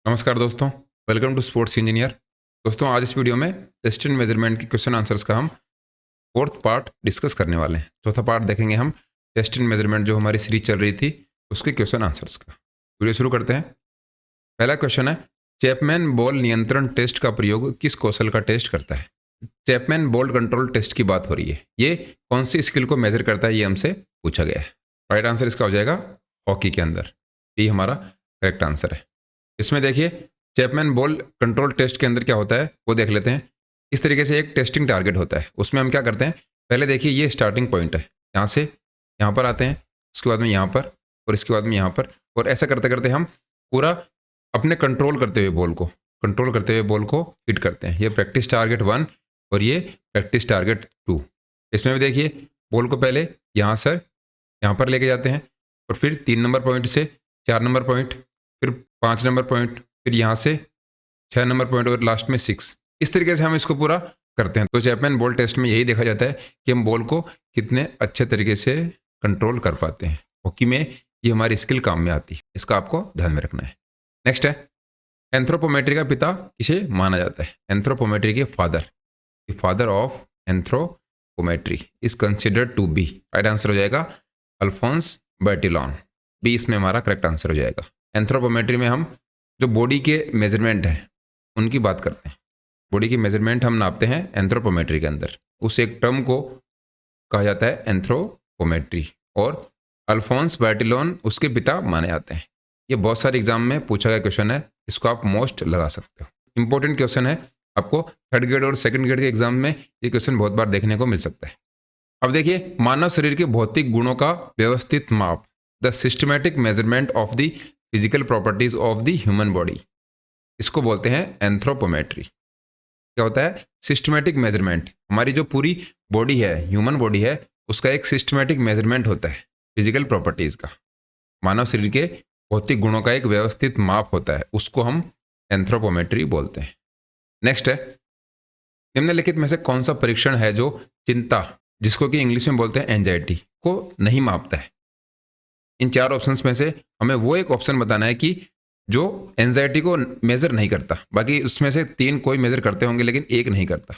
नमस्कार दोस्तों, welcome to sports engineer. दोस्तों, आज इस वीडियो में टेस्ट एंड मेजरमेंट के क्वेश्चन आंसर्स का हम फोर्थ पार्ट डिस्कस करने वाले हैं। चौथा पार्ट देखेंगे हम टेस्ट एंड मेजरमेंट जो हमारी सीरीज चल रही थी उसके क्वेश्चन आंसर्स का। वीडियो शुरू करते हैं। पहला क्वेश्चन है, चैपमैन बॉल नियंत्रण टेस्ट का प्रयोग किस कौशल का टेस्ट करता है? चैपमैन बॉल कंट्रोल टेस्ट की बात हो रही है। ये कौन सी स्किल को मेजर करता है, ये हमसे पूछा गया है। राइट आंसर इसका हो जाएगा हॉकी के अंदर। ये हमारा करेक्ट आंसर है। इसमें देखिए, चैपमैन बॉल कंट्रोल टेस्ट के अंदर क्या होता है वो देख लेते हैं। इस तरीके से एक टेस्टिंग टारगेट होता है, उसमें हम क्या करते हैं, पहले देखिए ये स्टार्टिंग पॉइंट है, यहाँ से यहाँ पर आते हैं, उसके बाद में यहाँ पर, और इसके बाद में यहाँ पर, और ऐसा करते करते हम पूरा अपने कंट्रोल करते हुए बॉल को हिट करते हैं। ये प्रैक्टिस टारगेट 1 और ये प्रैक्टिस टारगेट 2। इसमें भी देखिए, बॉल को पहले यहाँ से यहाँ पर लेके जाते हैं, और फिर 3 नंबर पॉइंट से 4 नंबर पॉइंट, फिर 5 नंबर पॉइंट, फिर यहाँ से 6 नंबर पॉइंट, और लास्ट में 6। इस तरीके से हम इसको पूरा करते हैं। तो चैपमैन बॉल टेस्ट में यही देखा जाता है कि हम बॉल को कितने अच्छे तरीके से कंट्रोल कर पाते हैं। हॉकी में ये हमारी स्किल काम में आती है, इसका आपको ध्यान में रखना है। नेक्स्ट है, एंथ्रोपोमेट्री का पिता किसे माना जाता है? एंथ्रोपोमेट्री के father of anthropometry is considered to be. Right answer हो जाएगा अल्फोंस बर्टिलॉन। बी इसमें हमारा करेक्ट आंसर हो जाएगा। एंथ्रोपोमेट्री में हम जो बॉडी के मेजरमेंट हैं उनकी बात करते हैं। बॉडी की मेजरमेंट हम नापते हैं एंथ्रोपोमेट्री के अंदर। उस एक टर्म को कहा जाता है एंथ्रोपोमेट्री, और अल्फोंस बर्टिलॉन उसके पिता माने जाते हैं। ये बहुत सारे एग्जाम में पूछा गया क्वेश्चन है, इसको आप मोस्ट लगा सकते हो। इंपॉर्टेंट क्वेश्चन है, आपको थर्ड ग्रेड और सेकंड ग्रेड के एग्जाम में ये क्वेश्चन बहुत बार देखने को मिल सकता है। अब देखिए, मानव शरीर के भौतिक गुणों का व्यवस्थित माप, the systematic measurement of the physical properties of the human body, इसको बोलते हैं एंथ्रोपोमेट्री। क्या होता है? Systematic measurement. हमारी जो पूरी बॉडी है, ह्यूमन बॉडी है, उसका एक सिस्टमैटिक मेजरमेंट होता है फिजिकल प्रॉपर्टीज का। मानव शरीर के भौतिक गुणों का एक व्यवस्थित माप होता है, उसको हम एंथ्रोपोमेट्री बोलते हैं। नेक्स्ट है, निम्नलिखित में से कौन सा परीक्षण है जो चिंता, जिसको कि इंग्लिश में बोलते हैं एंजाइटी, को नहीं मापता है? इन 4 ऑप्शंस में से हमें वो एक ऑप्शन बताना है कि जो एंजाइटी को मेजर नहीं करता। बाकी उसमें से 3 कोई मेजर करते होंगे लेकिन एक नहीं करता,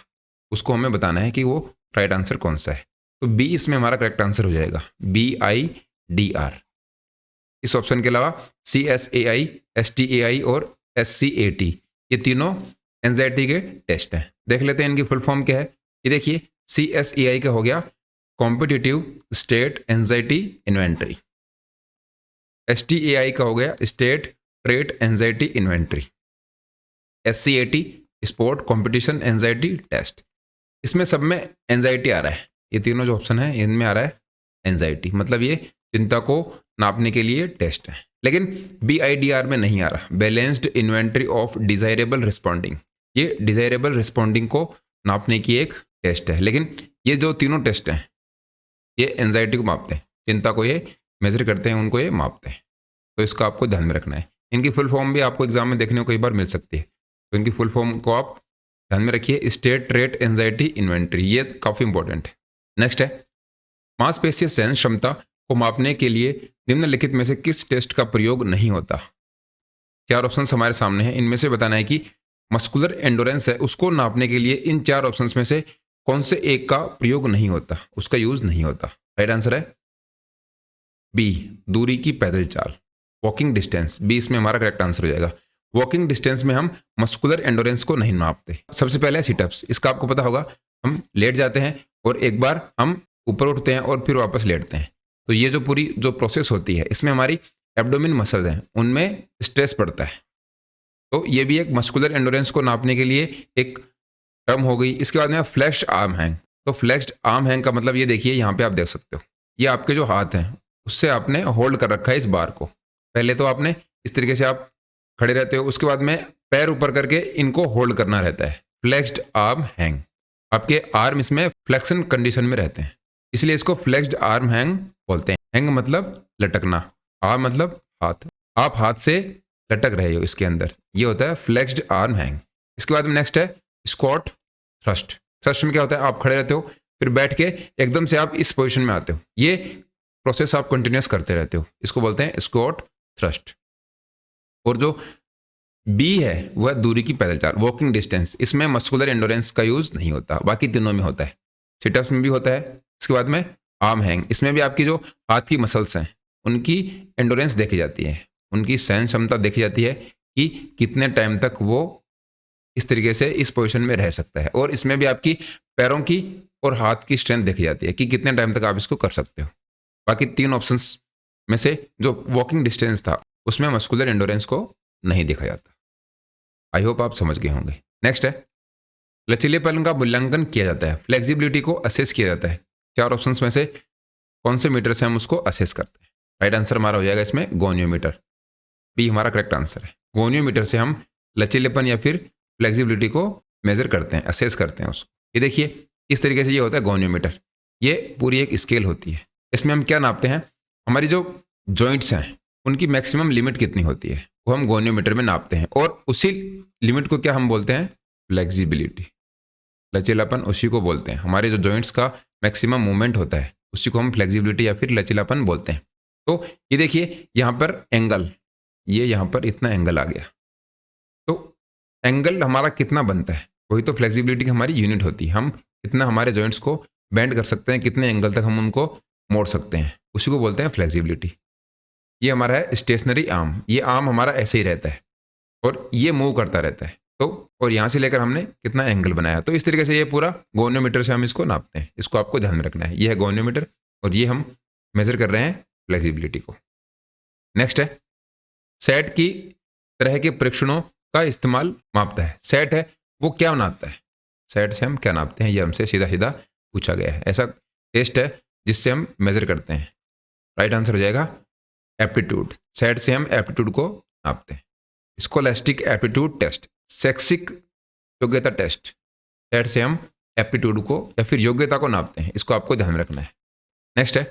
उसको हमें बताना है कि वो राइट आंसर कौन सा है। तो बी इसमें हमारा करेक्ट आंसर हो जाएगा, BIDR। इस ऑप्शन के अलावा CSAI, STAI और SCAT, ये तीनों एंजाइटी के टेस्ट हैं। देख लेते हैं इनकी फुल फॉर्म क्या है। ये देखिए, CSAI का हो गया competitive state anxiety inventory, STAI का हो गया state trait anxiety inventory, SCAT sport competition anxiety test. इसमें सब में एंजाइटी आ रहा है। ये तीनों जो ऑप्शन है इनमें आ रहा है एंजाइटी, मतलब ये चिंता को नापने के लिए टेस्ट है। लेकिन BIDR में नहीं आ रहा, balanced inventory of desirable responding. ये डिजायरेबल रिस्पॉन्डिंग को नापने की एक टेस्ट है। लेकिन ये जो तीनों टेस्ट हैं ये एंजाइटी को मापते हैं, चिंता को ये मेजर करते हैं, उनको ये मापते हैं। तो इसका आपको ध्यान में रखना है। इनकी फुल फॉर्म भी आपको एग्जाम में देखने को कई बार मिल सकती है, तो इनकी फुल फॉर्म को आप ध्यान में रखिए, स्टेट रेट एंजाइटी इन्वेंटरी, ये काफ़ी इंपॉर्टेंट है। नेक्स्ट है, मांसपेशीय सहन क्षमता को मापने के लिए निम्नलिखित में से किस टेस्ट का प्रयोग नहीं होता? 4 ऑप्शन हमारे सामने हैं, इनमें से बताना है कि मस्कुलर एंडोरेंस है, उसको नापने के लिए इन 4 ऑप्शन में से कौन से एक का प्रयोग नहीं होता, उसका यूज नहीं होता। राइट आंसर है बी, दूरी की पैदल चाल, वॉकिंग डिस्टेंस। बी इसमें हमारा करेक्ट आंसर हो जाएगा। वॉकिंग डिस्टेंस में हम मस्कुलर एंडोरेंस को नहीं नापते। सबसे पहले सिटअप्स, इसका आपको पता होगा, हम लेट जाते हैं और एक बार हम ऊपर उठते हैं और फिर वापस लेटते हैं। तो ये जो पूरी जो प्रोसेस होती है, इसमें हमारी एब्डोमिन मसल्स हैं, उनमें स्ट्रेस पड़ता है। तो ये भी एक मस्कुलर एंडोरेंस को नापने के लिए एक टर्म हो गई। इसके बाद में फ्लेक्स्ड आर्म हैंग। तो फ्लेक्स्ड आर्म हैंग का मतलब ये देखिए, यहाँ पे आप देख सकते हो, ये आपके जो हाथ हैं उससे आपने होल्ड कर रखा है इस बार को। पहले तो आपने इस तरीके से आप खड़े रहते हो, उसके बाद में पैर ऊपर करके इनको होल्ड करना रहता है, फ्लेक्स्ड आर्म हैंग। आपके आर्म इसमें फ्लेक्शन कंडीशन में रहते हैं, इसलिए इसको फ्लेक्स्ड आर्म हैंग बोलते हैं। हैंग मतलब लटकना, आर्म मतलब हाथ, आप हाथ से लटक रहे हो इसके अंदर, ये होता है फ्लेक्स्ड आर्म हैंग। इसके बाद में नेक्स्ट है स्क्वाट थ्रस्ट। थ्रस्ट में क्या होता है, आप खड़े रहते हो, फिर बैठ के एकदम से आप इस पोजीशन में आते हो, ये प्रोसेस आप कंटिन्यूस करते रहते हो, इसको बोलते हैं स्क्वाट थ्रस्ट। और जो बी है वह दूरी की पैदल चाल, वॉकिंग डिस्टेंस, इसमें मस्कुलर एंडोरेंस का यूज नहीं होता, बाकी तीनों में होता है। सिटअप्स में भी होता है। इसके बाद में आर्म हैंग, इसमें भी आपकी जो हाथ की मसल्स हैं उनकी एंडोरेंस देखी जाती है, उनकी सहन क्षमता देखी जाती है कि कितने टाइम तक वो इस तरीके से इस पोजीशन में रह सकता है। और इसमें भी आपकी पैरों की और हाथ की स्ट्रेंथ देखी जाती है कि कितने टाइम तक आप इसको कर सकते हो। बाकी तीन ऑप्शंस में से जो वॉकिंग डिस्टेंस था उसमें मस्कुलर एंडोरेंस को नहीं देखा जाता। आई होप आप समझ गए होंगे। नेक्स्ट है लचीलेपन का मूल्यांकन किया जाता है, फ्लेक्सिबिलिटी को असेस किया जाता है। चार ऑप्शंस में से कौन से मीटर से हम उसको असेस करते हैं? राइट आंसर हमारा हो जाएगा इसमें गोनियोमीटर, बी हमारा करेक्ट आंसर है। गोनियोमीटर से हम लचीलेपन या फिर फ्लेक्सिबिलिटी को मेजर करते हैं, असेस करते हैं उसको। ये देखिए इस तरीके से ये होता है गोनियोमीटर, ये पूरी एक स्केल होती है। इसमें हम क्या नापते हैं? हमारी जो जॉइंट्स हैं उनकी मैक्सिमम लिमिट कितनी होती है वो हम गोनियोमीटर में नापते हैं, और उसी लिमिट को क्या हम बोलते हैं? फ्लेक्सिबिलिटी, लचीलापन उसी को बोलते हैं। हमारे जो जॉइंट्स का मैक्सिमम मूवमेंट होता है उसी को हम फ्लेक्सिबिलिटी या फिर लचीलापन बोलते हैं। तो ये देखिए यहाँ पर एंगल, ये यहाँ पर इतना एंगल आ गया, तो एंगल हमारा कितना बनता है वही तो फ्लेक्सिबिलिटी की हमारी यूनिट होती है। हम कितना हमारे जॉइंट्स को बेंड कर सकते हैं, कितने एंगल तक हम उनको मोड़ सकते हैं, उसी को बोलते हैं फ्लेक्सिबिलिटी। ये हमारा है स्टेशनरी आर्म, ये आर्म हमारा ऐसे ही रहता है और ये मूव करता रहता है। तो और यहाँ से लेकर हमने कितना एंगल बनाया, तो इस तरीके से ये पूरा गोनियोमीटर से हम इसको नापते हैं। इसको आपको ध्यान में रखना है, ये है गोनियोमीटर और ये हम मेजर कर रहे हैं फ्लेक्सिबिलिटी को। नेक्स्ट है सेट की तरह के परीक्षणों का इस्तेमाल मापता है। सेट है वो क्या नापता है? सेट से हम क्या नापते हैं, ये हमसे सीधा सीधा पूछा गया है। ऐसा टेस्ट है जिससे हम मेजर करते हैं। राइट आंसर हो जाएगा एप्टीट्यूड। सेट से हम एप्टीट्यूड को नापते हैं। स्कोलास्टिक एप्टीट्यूड टेस्ट, शैक्षिक योग्यता टेस्ट, सेट से हम एप्टीट्यूड को या फिर योग्यता को नापते हैं। इसको आपको ध्यान में रखना है। नेक्स्ट है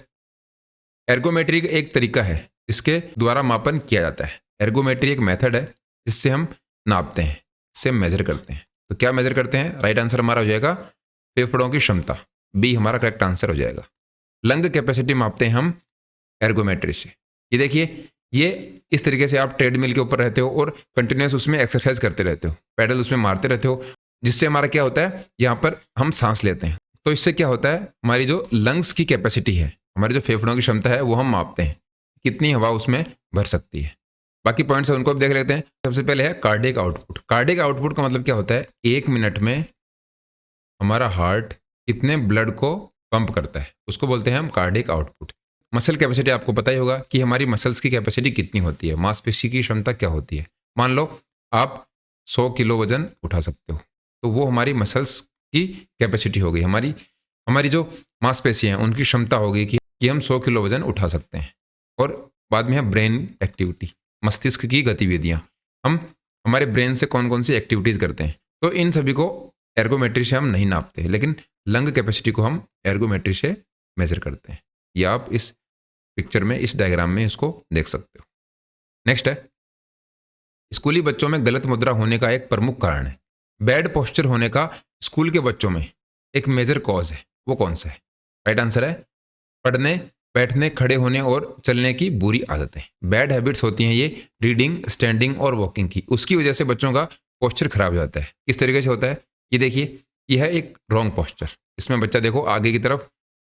एर्गोमेट्री एक तरीका है इसके द्वारा मापन किया जाता है। एर्गोमेट्री एक मेथड है जिससे हम नापते हैं, इससे हम मेजर करते हैं। तो क्या मेजर करते हैं? राइट आंसर हमारा हो जाएगा फेफड़ों की क्षमता, बी हमारा करेक्ट आंसर हो जाएगा। लंग कैपेसिटी मापते हैं हम एर्गोमेट्री से। ये देखिए ये इस तरीके से आप ट्रेडमिल के ऊपर रहते हो और कंटिन्यूस उसमें एक्सरसाइज करते रहते हो, पेडल उसमें मारते रहते हो, जिससे हमारा क्या होता है, यहाँ पर हम सांस लेते हैं। तो इससे क्या होता है, हमारी जो लंग्स की कैपेसिटी है, हमारी जो फेफड़ों की क्षमता है वो हम मापते हैं, कितनी हवा उसमें भर सकती है। बाकी पॉइंट्स है उनको भी देख लेते हैं। सबसे पहले है कार्डियक आउटपुट। कार्डियक आउटपुट का मतलब क्या होता है? 1 मिनट में हमारा हार्ट कितने ब्लड को पंप करता है, उसको बोलते हैं हम कार्डियक आउटपुट। मसल कैपेसिटी आपको पता ही होगा कि हमारी मसल्स की कैपेसिटी कितनी होती है, मांसपेशी की क्षमता क्या होती है। मान लो आप 100 किलो वजन उठा सकते हो, तो वो हमारी मसल्स की कैपेसिटी हो गई। हमारी जो मांसपेशियाँ हैं उनकी क्षमता होगी कि हम 100 किलो वजन उठा सकते हैं। और बाद में है ब्रेन एक्टिविटी, मस्तिष्क की गतिविधियाँ, हम हमारे ब्रेन से कौन कौन सी एक्टिविटीज़ करते हैं। तो इन सभी को एर्गोमेट्री से हम नहीं नापते, लेकिन लंग कैपेसिटी को हम एर्गोमेट्री से मेजर करते हैं। ये आप इस पिक्चर में, इस डायग्राम में इसको देख सकते हो। नेक्स्ट है स्कूली बच्चों में गलत मुद्रा होने का एक प्रमुख कारण है। बैड पोस्चर होने का स्कूल के बच्चों में एक मेजर कॉज है, वो कौन सा है? राइट आंसर है पढ़ने, बैठने, खड़े होने और चलने की बुरी आदतें। बैड हैबिट्स होती हैं ये रीडिंग, स्टैंडिंग और वॉकिंग की, उसकी वजह से बच्चों का पोस्चर खराब हो जाता है। किस तरीके से होता है? ये देखिए ये है एक रॉन्ग पोस्चर। इसमें बच्चा देखो आगे की तरफ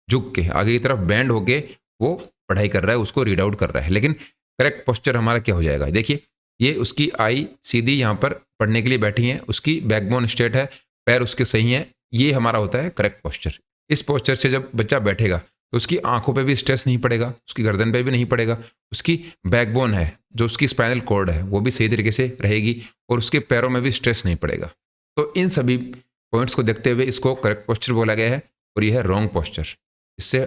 झुक के, आगे की तरफ बैंड होके वो पढ़ाई कर रहा है, उसको रीड आउट कर रहा है। लेकिन करेक्ट पोस्चर हमारा क्या हो जाएगा? देखिए ये उसकी आई सीधी यहाँ पर पढ़ने के लिए बैठी है, उसकी बैकबोन स्ट्रेट है, पैर उसके सही हैं, ये हमारा होता है करेक्ट पोस्चर। इस पोस्चर से जब बच्चा बैठेगा तो उसकी आंखों पे भी स्ट्रेस नहीं पड़ेगा, उसकी गर्दन पे भी नहीं पड़ेगा, उसकी बैकबोन है जो उसकी स्पाइनल कॉर्ड है वो भी सही तरीके से रहेगी और उसके पैरों में भी स्ट्रेस नहीं पड़ेगा। तो इन सभी पॉइंट्स को देखते हुए इसको करेक्ट पोस्चर बोला गया है और यह है रॉन्ग पोस्चर। इससे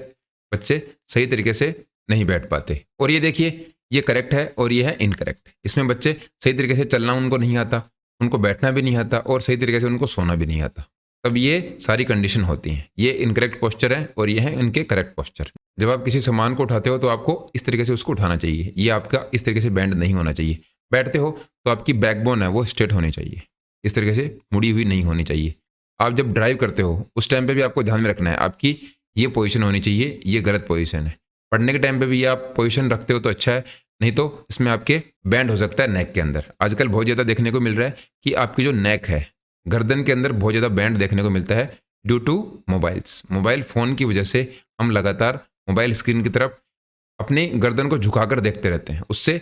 बच्चे सही तरीके से नहीं बैठ पाते। और ये देखिए ये करेक्ट है और ये है इनकरेक्ट। इसमें बच्चे सही तरीके से चलना उनको नहीं आता, उनको बैठना भी नहीं आता और सही तरीके से उनको सोना भी नहीं आता। तब ये सारी कंडीशन होती हैं। ये इनकरेक्ट पोस्चर है और ये है इनके करेक्ट पोस्चर। जब आप किसी सामान को उठाते हो तो आपको इस तरीके से उसको उठाना चाहिए, ये आपका इस तरीके से बैंड नहीं होना चाहिए। बैठते हो तो आपकी बैकबोन है वो स्ट्रेट होनी चाहिए, इस तरीके से मुड़ी हुई नहीं होनी चाहिए। आप जब ड्राइव करते हो उस टाइम पे भी आपको ध्यान में रखना है, आपकी ये पोजीशन होनी चाहिए, ये गलत पोजीशन है। पढ़ने के टाइम पे भी ये आप पोजीशन रखते हो तो अच्छा है, नहीं तो इसमें आपके बैंड हो सकता है नेक के अंदर। आजकल बहुत ज़्यादा देखने को मिल रहा है कि आपकी जो नेक है, गर्दन के अंदर बहुत ज़्यादा बैंड देखने को मिलता है due to mobiles. Mobile phone की वजह से हम लगातार मोबाइल स्क्रीन की तरफ अपनी गर्दन को झुकाकर देखते रहते हैं। उससे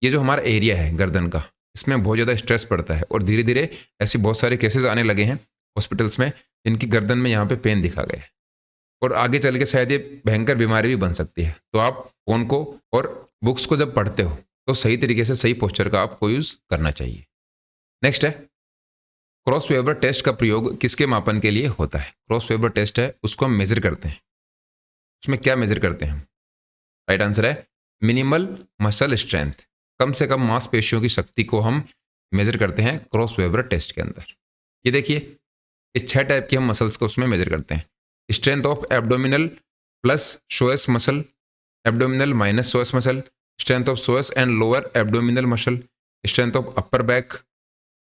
ये जो हमारा एरिया है गर्दन का, इसमें बहुत ज़्यादा स्ट्रेस पड़ता है और धीरे धीरे ऐसे बहुत सारे केसेस आने लगे हैं हॉस्पिटल्स में जिनकी गर्दन में यहाँ पे पेन दिखा गया है और आगे चल के शायद ये भयंकर बीमारी भी बन सकती है। तो आप फ़ोन को और बुक्स को जब पढ़ते हो तो सही तरीके से सही पोस्चर का आपको यूज़ करना चाहिए। नेक्स्ट है क्रॉस वेबर टेस्ट का प्रयोग किसके मापन के लिए होता है? क्रॉस वेबर टेस्ट है, उसको हम मेजर करते हैं। उसमें क्या मेजर करते हैं हम? राइट आंसर है मिनिमल मसल स्ट्रेंथ, कम से कम मांसपेशियों की शक्ति को हम मेजर करते हैं क्रॉस वेबर टेस्ट के अंदर। ये देखिए, ये 6 टाइप की हम मसल्स को उसमें मेजर करते हैं। Strength of abdominal plus psoas muscle, abdominal minus psoas muscle, strength of psoas and lower abdominal muscle, strength of upper back,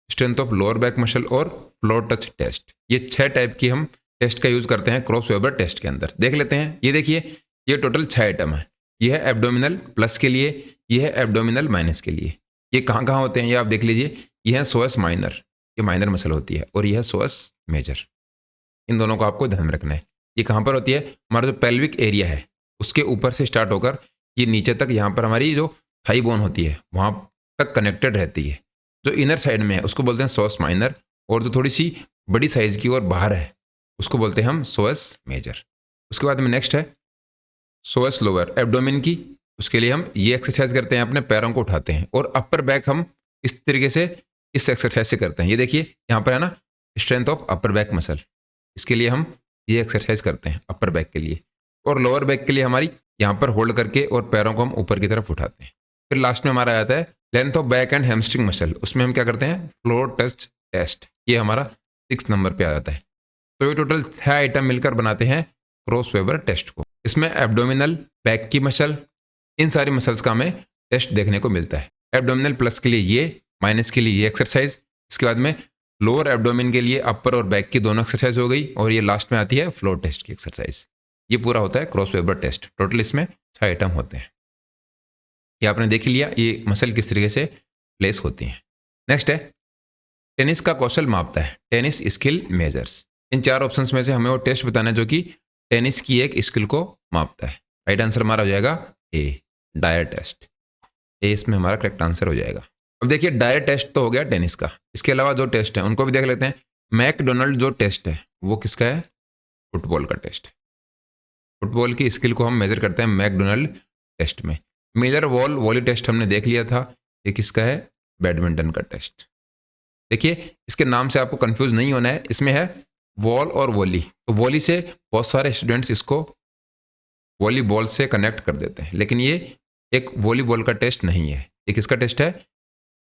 strength of lower back muscle और फ्लोर टच टेस्ट। ये 6 type की हम test का use करते हैं cross weber test के अंदर। देख लेते हैं। ये देखिए, ये टोटल 6 आइटम है। ये है एब्डोमिनल प्लस के लिए, ये है एब्डोमिनल माइनस के लिए। ये कहाँ कहाँ होते हैं ये आप देख लीजिए। ये है सोएस माइनर, ये माइनर मसल होती है, और ये है सोएस मेजर। इन दोनों को आपको ध्यान में रखना है। ये कहाँ पर होती है? हमारा जो पेल्विक एरिया है उसके ऊपर से स्टार्ट होकर ये नीचे तक, यहाँ पर हमारी जो थाई बोन होती है वहाँ तक कनेक्टेड रहती है। जो इनर साइड में है उसको बोलते हैं सोएस माइनर, और जो थोड़ी सी बड़ी साइज की और बाहर है उसको बोलते हैं हम सोएस मेजर। उसके बाद में नेक्स्ट है सोएस लोअर एब्डोमिन की। उसके लिए हम ये एक्सरसाइज करते हैं, अपने पैरों को उठाते हैं, और अपर बैक हम इस तरीके से इस एक्सरसाइज से करते हैं। ये देखिए यहाँ पर है ना, strength of upper back muscle, इसके लिए हम ये एक्सरसाइज करते हैं अपर बैक के लिए। और लोअर बैक के लिए हमारी यहाँ पर होल्ड करके और पैरों को हम ऊपर की तरफ उठाते हैं। फिर लास्ट में हमारा आता है length of back and hamstring muscle. उसमें हम क्या करते हैं? Floor touch test. ये हमारा 6 नंबर पे आ जाता है। तो ये टोटल 6 आइटम मिलकर बनाते हैं क्रॉस वेबर टेस्ट को। इसमें एब्डोमिनल, बैक की मसल, इन सारी मसल्स का हमें टेस्ट देखने को मिलता है। एब्डोमिनल प्लस के लिए ये, माइनस के लिए ये एक्सरसाइज। इसके बाद में लोअर एब्डोमिन के लिए अपर और बैक की दोनों एक्सरसाइज हो गई, और ये लास्ट में आती है फ्लोर टेस्ट की एक्सरसाइज। ये पूरा होता है क्रॉस वेबर टेस्ट। टोटल इसमें 6 आइटम होते हैं। ये आपने देख लिया ये मसल किस तरीके से प्लेस होती हैं। नेक्स्ट है टेनिस का कौशल मापता है, टेनिस स्किल मेजर्स। इन 4 ऑप्शंस में से हमें वो टेस्ट बताना है जो कि टेनिस की एक स्किल को मापता है। राइट आंसर हमारा हो जाएगा ए, डायर टेस्ट। ए इसमें हमारा करेक्ट आंसर हो जाएगा। अब देखिए, डायर टेस्ट तो हो गया टेनिस का। इसके अलावा जो टेस्ट है उनको भी देख लेते हैं। मैकडोनल्ड जो टेस्ट है वो किसका है? फुटबॉल का टेस्ट। फुटबॉल की स्किल को हम मेजर करते हैं मैकडोनल्ड टेस्ट में। मिलर वॉल वॉली टेस्ट हमने देख लिया था, ये किसका है? बैडमिंटन का टेस्ट। देखिए, इसके नाम से आपको कंफ्यूज नहीं होना है। इसमें है वॉल और वॉली, तो वॉली से बहुत सारे स्टूडेंट्स इसको वॉलीबॉल से कनेक्ट कर देते हैं, लेकिन ये एक वॉलीबॉल का टेस्ट नहीं है। ये किसका टेस्ट है?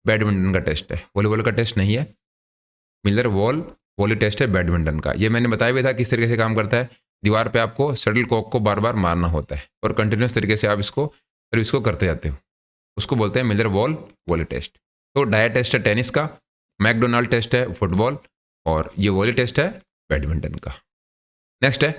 बैडमिंटन का टेस्ट है, वॉलीबॉल का टेस्ट नहीं है। मिलर वॉल वॉली टेस्ट है बैडमिंटन का। ये मैंने बताया भी था किस तरीके से काम करता है। दीवार पे आपको शटल कॉक को बार बार मारना होता है और कंटिन्यूस तरीके से आप इसको सर्विस को करते जाते हो, उसको बोलते हैं मिलर वॉल वॉली टेस्ट। तो डायर टेस्ट है टेनिस का, मैकडोनल्ड टेस्ट है फुटबॉल, और ये वॉली टेस्ट है बैडमिंटन का। नेक्स्ट है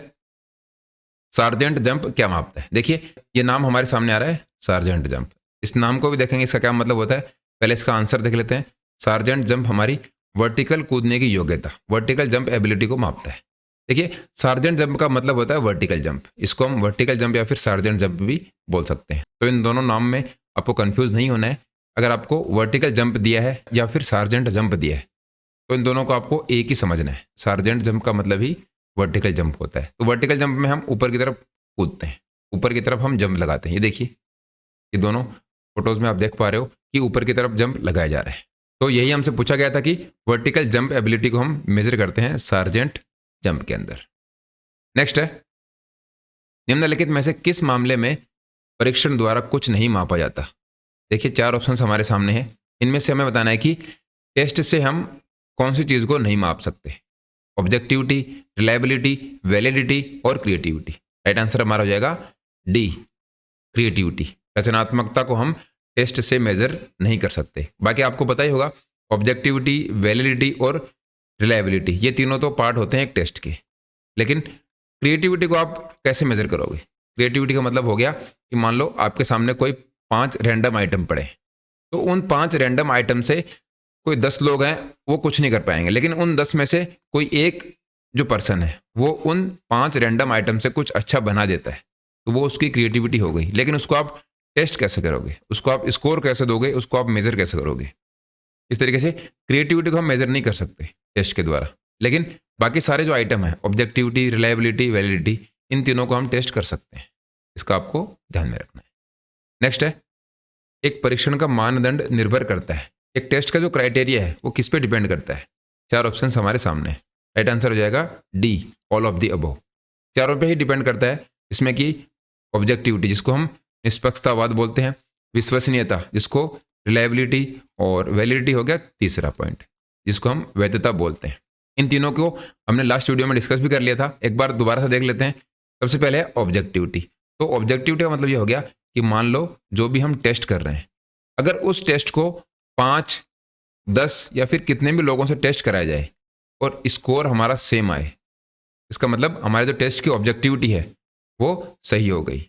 सार्जेंट जंप क्या मापता है? देखिए, ये नाम हमारे सामने आ रहा है, सार्जेंट जंप। इस नाम को भी देखेंगे इसका क्या मतलब होता है। पहले इसका आंसर देख लेते हैं। सार्जेंट जंप हमारी वर्टिकल कूदने की योग्यता, वर्टिकल जंप एबिलिटी को मापता है। देखिए, सार्जेंट जंप का मतलब होता है वर्टिकल जंप। इसको हम वर्टिकल जंप या फिर सार्जेंट जंप भी बोल सकते हैं। तो इन दोनों नाम में आपको कंफ्यूज नहीं होना है। अगर आपको वर्टिकल जंप दिया है या फिर सार्जेंट जंप दिया है तो इन दोनों को आपको एक ही समझना है। सार्जेंट जंप का मतलब ही वर्टिकल जंप होता है। तो वर्टिकल जंप में हम ऊपर की तरफ कूदते हैं, ऊपर की तरफ हम जंप लगाते हैं। ये देखिए, ये दोनों फोटोज में आप देख पा रहे हो कि ऊपर की तरफ जंप लगाया जा रहा है। तो यही हमसे पूछा गया था कि वर्टिकल जंप एबिलिटी को हम मेजर करते हैं सार्जेंट जंप के अंदर। नेक्स्ट है निम्नलिखित में से किस मामले में परीक्षण द्वारा कुछ नहीं मापा जाता? देखिए, 4 ऑप्शन हमारे सामने हैं। इनमें से हमें बताना है कि टेस्ट से हम कौन सी चीज़ को नहीं माप सकते। ऑब्जेक्टिविटी, रिलायबिलिटी, वैलिडिटी और क्रिएटिविटी। राइट आंसर हमारा हो जाएगा डी, क्रिएटिविटी। रचनात्मकता को हम टेस्ट से मेजर नहीं कर सकते। बाकी आपको पता ही होगा, ऑब्जेक्टिविटी, वैलिडिटी और रिलायबिलिटी, ये तीनों तो पार्ट होते हैं एक टेस्ट के। लेकिन क्रिएटिविटी को आप कैसे मेजर करोगे? क्रिएटिविटी का मतलब हो गया कि मान लो आपके सामने कोई 5 रैंडम आइटम पड़े, तो उन 5 रैंडम आइटम से कोई 10 लोग हैं वो कुछ नहीं कर पाएंगे, लेकिन उन 10 में से कोई एक जो पर्सन है वो उन 5 रैंडम आइटम से कुछ अच्छा बना देता है, तो वो उसकी क्रिएटिविटी हो गई। लेकिन उसको आप टेस्ट कैसे करोगे, उसको आप स्कोर कैसे दोगे, उसको आप मेजर कैसे करोगे? इस तरीके से क्रिएटिविटी को हम मेजर नहीं कर सकते टेस्ट के द्वारा, लेकिन बाकी सारे जो आइटम हैं, ऑब्जेक्टिविटी, रिलायबिलिटी, वैलिडिटी, इन तीनों को हम टेस्ट कर सकते हैं। इसका आपको ध्यान में रखना है। नेक्स्ट है, एक परीक्षण का मानदंड निर्भर करता है, एक टेस्ट का जो क्राइटेरिया है वो किस पे डिपेंड करता है? 4 ऑप्शंस हमारे सामने, राइट आंसर हो जाएगा D, all of the above. चारों पे ही डिपेंड करता है, जिसमें कि ऑब्जेक्टिविटी जिसको हम निष्पक्षतावाद बोलते हैं, विश्वसनीयता जिसको रिलायबिलिटी, और वैलिडिटी हो गया तीसरा पॉइंट जिसको हम वैधता बोलते हैं। इन तीनों को हमने लास्ट वीडियो में डिस्कस भी कर लिया था, एक बार दोबारा से देख लेते हैं। सबसे पहले है ऑब्जेक्टिविटी। तो ऑब्जेक्टिविटी का मतलब ये हो गया कि मान लो जो भी हम टेस्ट कर रहे हैं, अगर उस टेस्ट को 5, 10 या फिर कितने भी लोगों से टेस्ट कराया जाए और स्कोर हमारा सेम आए, इसका मतलब हमारे जो टेस्ट की ऑब्जेक्टिविटी है वो सही हो गई,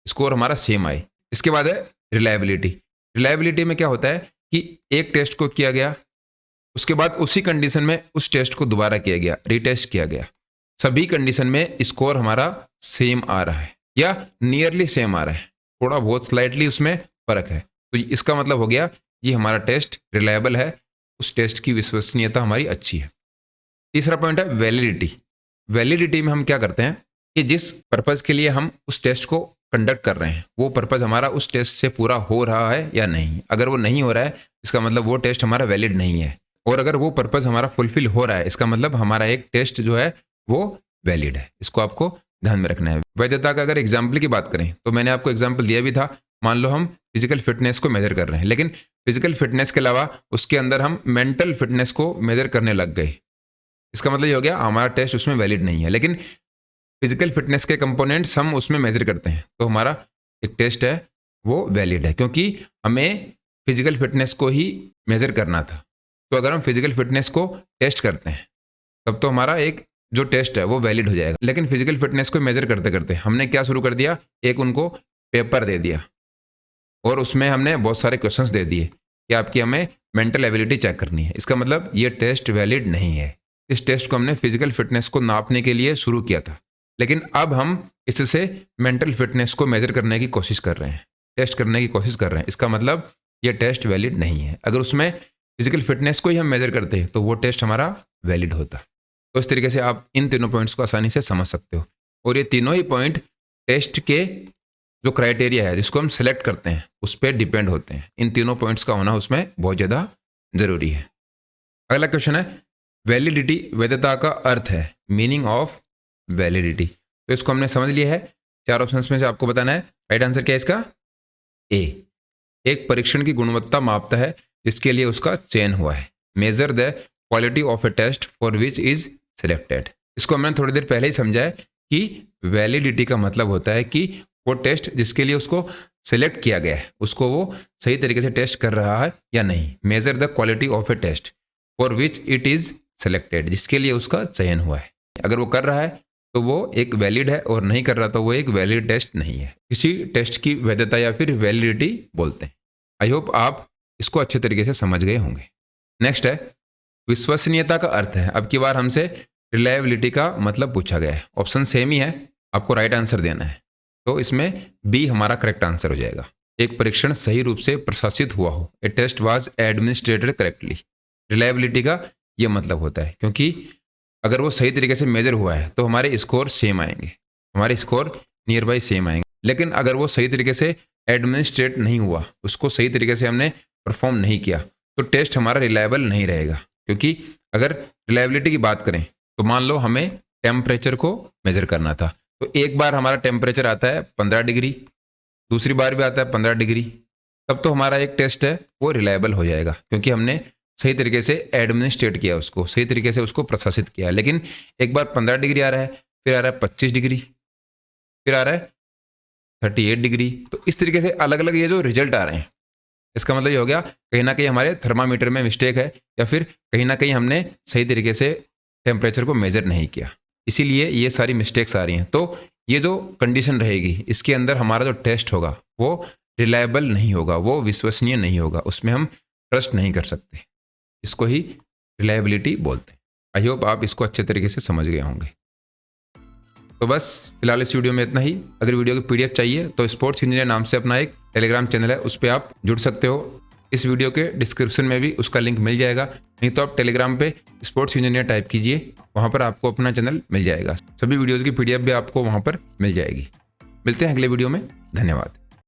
स्कोर हमारा सेम आए। इसके बाद है रिलायबिलिटी। रिलायबिलिटी में क्या होता है कि एक टेस्ट को किया गया, उसके बाद उसी कंडीशन में उस टेस्ट को दोबारा किया गया, रीटेस्ट किया गया, सभी कंडीशन में स्कोर हमारा सेम आ रहा है या नियरली सेम आ रहा है, थोड़ा बहुत स्लाइटली उसमें फर्क है, तो इसका मतलब हो गया ये हमारा टेस्ट रिलायबल है, उस टेस्ट की विश्वसनीयता हमारी अच्छी है। तीसरा पॉइंट है वैलिडिटी। वैलिडिटी में हम क्या करते हैं कि जिस पर्पज़ के लिए हम उस टेस्ट को कंडक्ट कर रहे हैं वो पर्पज़ हमारा उस टेस्ट से पूरा हो रहा है या नहीं। अगर वो नहीं हो रहा है इसका मतलब वो टेस्ट हमारा वैलिड नहीं है, और अगर वो पर्पज़ हमारा फुलफिल हो रहा है इसका मतलब हमारा एक टेस्ट जो है वो वैलिड है। इसको आपको ध्यान में रखना है। वैधता का अगर एग्जाम्पल की बात करें तो मैंने आपको एग्जाम्पल दिया भी था, मान लो हम फिजिकल फिटनेस को मेजर कर रहे हैं, लेकिन फिजिकल फिटनेस के अलावा उसके अंदर हम मेंटल फिटनेस को मेजर करने लग गए, इसका मतलब ये हो गया हमारा टेस्ट उसमें वैलिड नहीं है। लेकिन फिजिकल फिटनेस के कंपोनेंट्स हम उसमें मेजर करते हैं तो हमारा एक टेस्ट है वो वैलिड है, क्योंकि हमें फिजिकल फिटनेस को ही मेजर करना था। तो अगर हम फिजिकल फिटनेस को टेस्ट करते हैं तब तो हमारा एक जो टेस्ट है वो वैलिड हो जाएगा। लेकिन फिजिकल फिटनेस को मेजर करते करते हमने क्या शुरू कर दिया, एक उनको पेपर दे दिया और उसमें हमने बहुत सारे क्वेश्चंस दे दिए कि आपकी हमें मेंटल एबिलिटी चेक करनी है। इसका मतलब ये टेस्ट वैलिड नहीं है। इस टेस्ट को हमने फिजिकल फिटनेस को नापने के लिए शुरू किया था, लेकिन अब हम इससे मेंटल फिटनेस को मेजर करने की कोशिश कर रहे हैं, टेस्ट करने की कोशिश कर रहे हैं। इसका मतलब ये टेस्ट वैलिड नहीं है। अगर उसमें फिजिकल फिटनेस को ही हम मेजर करते हैं तो वो टेस्ट हमारा वैलिड होता। तो इस तरीके से आप इन तीनों पॉइंट्स को आसानी से समझ सकते हो। और ये तीनों ही पॉइंट टेस्ट के जो क्राइटेरिया है जिसको हम सेलेक्ट करते हैं उस पर डिपेंड होते हैं। इन तीनों पॉइंट्स का होना उसमें बहुत ज़्यादा ज़रूरी है। अगला क्वेश्चन है वैलिडिटी, वैधता का अर्थ है, मीनिंग ऑफ वैलिडिटी। तो इसको हमने समझ लिया है। 4 ऑप्शंस में से आपको बताना है राइट आंसर क्या है इसका। ए, एक परीक्षण की गुणवत्ता मापता है जिसके लिए उसका चयन हुआ है। Measure the quality of a test for which is selected. इसको हमने थोड़ी देर पहले ही समझा है कि वैलिडिटी का मतलब होता है कि वो टेस्ट जिसके लिए उसको सिलेक्ट किया गया है उसको वो सही तरीके से टेस्ट कर रहा है या नहीं। Measure the quality of a test for which it is selected, जिसके लिए उसका चयन हुआ है। अगर वो कर रहा है तो वो एक वैलिड है, और नहीं कर रहा तो वो एक वैलिड टेस्ट नहीं है। किसी टेस्ट की वैधता या फिर वैलिडिटी बोलते हैं। आई होप आप इसको अच्छे तरीके से समझ गए होंगे। नेक्स्ट है विश्वसनीयता का अर्थ है। अब की बार हमसे रिलायबिलिटी का मतलब पूछा गया है। ऑप्शन सेम ही है, आपको राइट आंसर देना है। तो इसमें बी हमारा करेक्ट आंसर हो जाएगा। एक परीक्षण सही रूप से प्रशासित हुआ हो, a test was administrated correctly. Reliability का ये मतलब होता है, क्योंकि अगर वो सही तरीके से मेजर हुआ है तो हमारे स्कोर सेम आएंगे, हमारे स्कोर नियर बाई सेम आएंगे। लेकिन अगर वो सही तरीके से एडमिनिस्ट्रेट नहीं हुआ, उसको सही तरीके से हमने परफॉर्म नहीं किया, तो टेस्ट हमारा रिलायबल नहीं रहेगा। क्योंकि अगर रिलायबिलिटी की बात करें तो मान लो हमें टेम्परेचर को मेजर करना था, तो एक बार हमारा टेम्परेचर आता है 15 डिग्री, दूसरी बार भी आता है 15 डिग्री, तब तो हमारा एक टेस्ट है वो रिलायबल हो जाएगा, क्योंकि हमने सही तरीके से एडमिनिस्ट्रेट किया उसको, सही तरीके से उसको प्रशासित किया। लेकिन एक बार 15 डिग्री आ रहा है, फिर आ रहा है 25 डिग्री, फिर आ रहा है 38 डिग्री, तो इस तरीके से अलग अलग ये जो रिजल्ट आ रहे हैं, इसका मतलब ये हो गया कहीं ना कहीं हमारे थर्मामीटर में मिस्टेक है, या फिर कहीं ना कहीं हमने सही तरीके से टेम्परेचर को मेजर नहीं किया, इसीलिए ये सारी मिस्टेक्स आ रही हैं। तो ये जो कंडीशन रहेगी इसके अंदर हमारा जो टेस्ट होगा वो रिलायबल नहीं होगा, वो विश्वसनीय नहीं होगा, उसमें हम ट्रस्ट नहीं कर सकते। इसको ही रिलायबिलिटी बोलते हैं। आई होप आप इसको अच्छे तरीके से समझ गए होंगे। तो बस फिलहाल इस वीडियो में इतना ही। अगर वीडियो की पीडीएफ चाहिए तो स्पोर्ट्स इंजीनियर नाम से अपना एक टेलीग्राम चैनल है, उस पर आप जुड़ सकते हो। इस वीडियो के डिस्क्रिप्शन में भी उसका लिंक मिल जाएगा, नहीं तो आप टेलीग्राम पे स्पोर्ट्स इंजीनियर टाइप कीजिए, वहाँ पर आपको अपना चैनल मिल जाएगा। सभी वीडियोज़ की पीडीएफ भी आपको वहाँ पर मिल जाएगी। मिलते हैं अगले वीडियो में। धन्यवाद।